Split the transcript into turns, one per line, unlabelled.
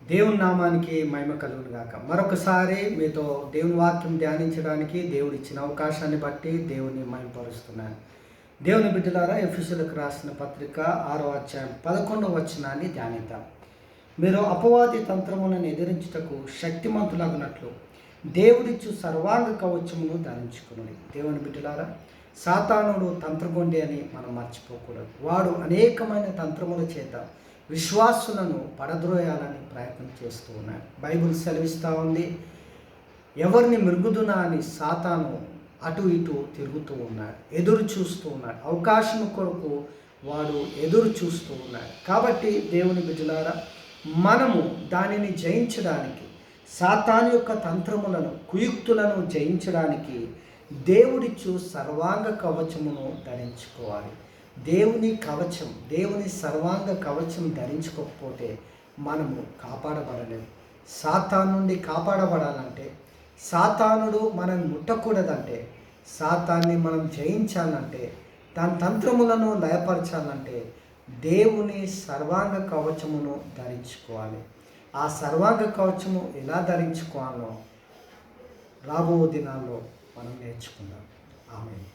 దేవుని నామానికి మహిమ కలుగును గాక. మరొకసారి మీతో దేవుని వాక్యం ధ్యానించడానికి దేవుడు ఇచ్చిన అవకాశాన్ని బట్టి దేవుని మహిమపరుస్తున్నాను. దేవుని బిడ్డలారా, ఎఫెసీయులకు రాసిన పత్రిక 6వ అధ్యాయం 11వ వచనాన్ని ధ్యానిద్దాం. మీరు అపవాది తంత్రములను ఎదిరించుటకు శక్తిమంతులగునట్లు దేవుడిచ్చు సర్వాంగ కవచమును ధరించుకుని. దేవుని బిడ్డలారా, సాతానుడు తంత్రగొండి అని మనం మర్చిపోకూడదు. వాడు అనేకమైన తంత్రముల చేత విశ్వాసులను పడద్రోయాలని ప్రయత్నం చేస్తూ ఉన్నాడు. బైబిల్ సెలవిస్తూ ఉంది, ఎవరిని మృగుదునా అని సాతాను అటు ఇటు తిరుగుతూ ఉన్నాడు, ఎదురు చూస్తూ ఉన్నాడు. అవకాశం కొరకు వాడు ఎదురు చూస్తూ ఉన్నాడు. కాబట్టి దేవుని బిడ్డలారా, మనము దానిని జయించడానికి, సాతాను యొక్క తంత్రములను, కుయుక్తులను జయించడానికి దేవుడిచ్చు సర్వాంగ కవచమును ధరించుకోవాలి. దేవుని కవచం, దేవుని సర్వాంగ కవచం ధరించుకోకపోతే మనము కాపాడబడలేము. సాతాను నుండి కాపాడబడాలంటే, సాతానుడు మనం ముట్టకూడదంటే, సాతాన్ని మనం జయించాలంటే, దాని తంత్రములను లయపరచాలంటే దేవుని సర్వాంగ కవచమును ధరించుకోవాలి. ఆ సర్వాంగ కవచము ఎలా ధరించుకోవాలో రాబో దినాల్లో మనం నేర్చుకుందాం. ఆమేన్.